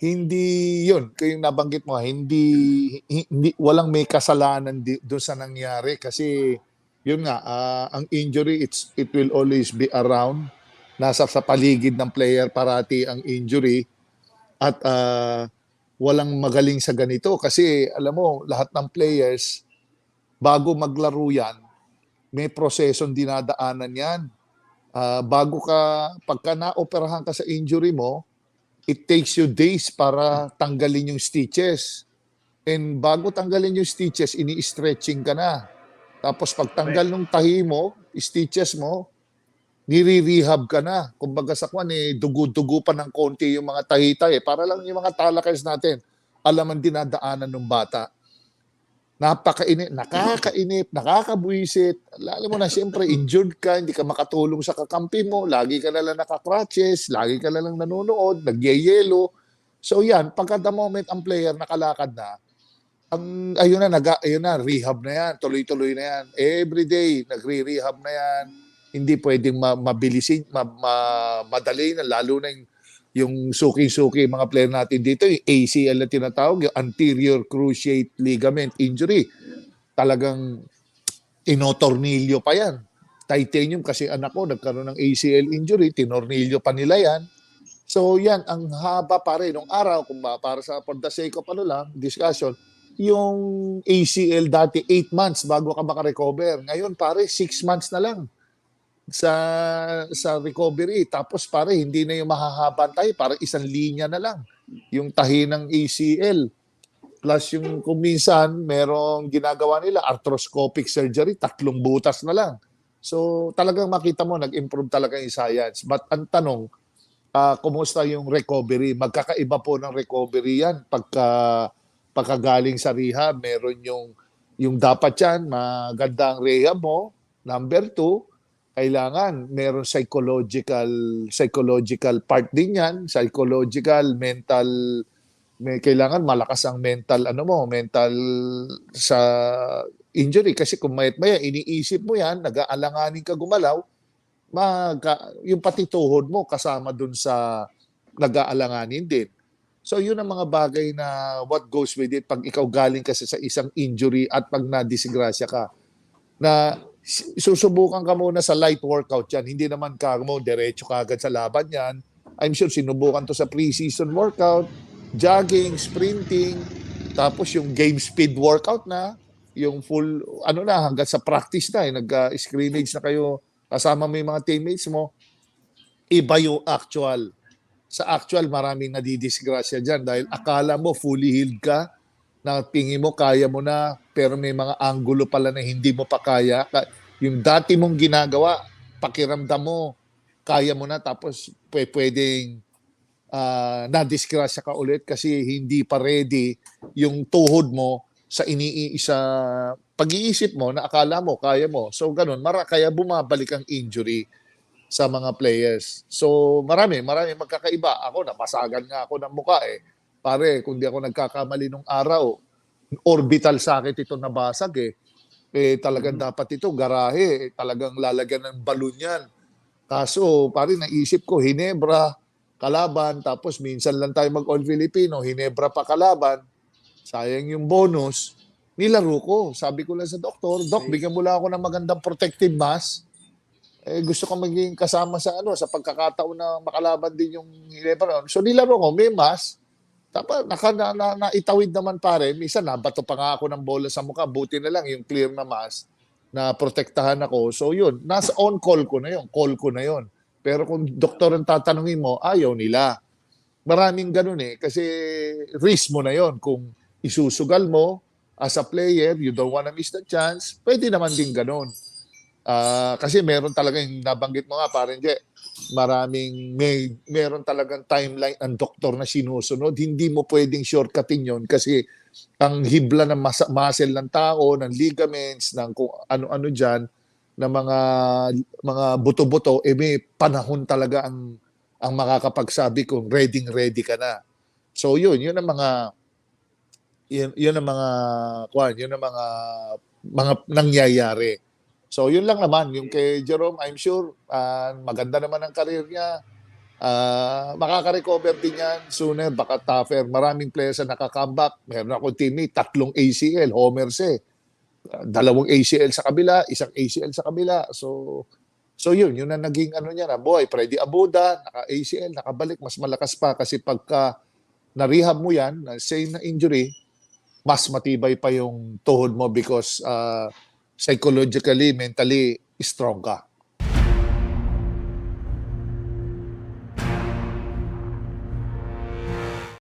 hindi yun, kaya yung nabanggit mo, hindi walang may kasalanan doon sa nangyari kasi yun nga, ang injury it will always be around. Nasa sa paligid ng player parati ang injury at walang magaling sa ganito kasi alam mo, lahat ng players bago maglaro yan, may prosesong dinadaanan yan. Pagka naoperahan ka sa injury mo, it takes you days para tanggalin yung stitches. And bago tanggalin yung stitches, ini-stretching ka na. Tapos pagtanggal ng tahi mo, stitches mo, nire-rehab ka na. Kumbaga sa kwan, dugo-dugo pa ng konti yung mga tahi-tahi. Para lang yung mga talakers natin, alam ang dinadaanan ng bata. Nakakainip, nakakabwisit. Alam mo na, siyempre, injured ka, hindi ka makatulong sa kakampi mo, lagi ka nalang nakakrutches, lagi ka nalang nanonood, nagyeyelo. So yan, pagka the moment ang player nakalakad na, ayun na, rehab na yan, tuloy-tuloy na yan. Every day, nagre-rehab na yan. Hindi pwedeng mabilisin, madali na, lalo na yung suki-suki mga player natin dito, yung ACL na tinatawag, yung anterior cruciate ligament injury. Talagang tinotornilyo pa yan. Titanium kasi anak ko nagkaroon ng ACL injury, tinornilyo pa nila yan. So yan, ang haba pare nung araw, kung para sa for the sake of discussion, yung ACL dati 8 months bago ka makarecover. Ngayon pare, 6 months na lang sa recovery. Tapos pare, hindi na yung mahahabang tayo, para isang linya na lang yung tahi ng ACL. Plus yung kung minsan merong ginagawa nila arthroscopic surgery, 3 butas na lang. So talagang makita mo nag-improve talaga yung science. But ang tanong, kumusta yung recovery? Magkakaiba po ng recovery yan pagkagaling sa rehab. Meron yung dapat yan, magandang rehab mo. Number 2, kailangan meron psychological part din yan, mental, kailangan malakas ang mental sa injury kasi kung mayat-maya iniisip mo yan, nag-aalanganin ka gumalaw, yung pati tuhod mo kasama dun sa nag-aalanganin din. So yun ang mga bagay na what goes with it pag ikaw galing kasi sa isang injury at pag nadisgrasya ka, na susubukan ka muna sa light workout yan. Hindi naman diretso ka agad sa laban yan. I'm sure sinubukan to sa pre-season workout, jogging, sprinting, tapos yung game speed workout na, yung full, hanggang sa practice na, nag-scrimmage na kayo, kasama mo yung mga teammates mo, iba yung actual. Sa actual, maraming nadidisgrasya dyan dahil akala mo fully healed ka, na tingin mo kaya mo na, pero may mga anggulo pala na hindi mo pa kaya. Yung dati mong ginagawa, pakiramdam mo, kaya mo na, tapos pwedeng nadisgrasya ka ulit kasi hindi pa ready yung tuhod mo sa pag-iisip mo na akala mo, kaya mo. So ganun, kaya bumabalik ang injury sa mga players. So marami magkakaiba. Ako, napasagan nga ako ng muka Pare, kung di ako nagkakamali nung araw, orbital sakit ito nabasag talagang dapat ito, garahe, talagang lalagyan ng balon yan. Kaso, pare, naisip ko, Hinebra, kalaban, tapos minsan lang tayo mag-all Filipino, Hinebra pa kalaban, sayang yung bonus, nilaro ko. Sabi ko lang sa doktor, Dok, bigyan mo lang ako ng magandang protective mask. Gusto ko maging kasama sa pagkakataon na makalaban din yung Hinebra. So nilaro ko, may mask. Tapos naitawid naman pare, minsan nabato pa nga ako ng bola sa mukha, buti na lang yung clear na mask na protektahan ako. So yun, nasa call ko na yun. Pero kung doktor ang tatanungin mo, ayaw nila. Maraming ganun kasi risk mo na yun. Kung isusugal mo as a player, you don't wanna miss the chance, pwede naman din ganun. Kasi meron talaga yung nabanggit mo nga, parang meron talagang timeline ang doktor na sinusunod. Hindi mo pwedeng shortcutin yon kasi ang hibla ng muscle ng tao, ng ligaments, ng kung ano-ano dyan, na mga buto-buto, may panahon talaga ang makakapagsabi kung ready ka na. So yun ang mga nangyayari. So yun lang naman, yung kay Jerome, I'm sure maganda naman ang career niya. Makaka-recover din yan sooner, baka tougher. Maraming players na nakaka-comeback. Meron akong teammate, 3 ACL, homers eh. 2 ACL sa kabila, 1 ACL sa kabila. So yun ang naging ano niya na, boy, Freddy Abuda, naka-ACL, nakabalik, mas malakas pa kasi pagka na-rehab mo yan, same na injury, mas matibay pa yung tuhod mo because psychologically, mentally strong ka.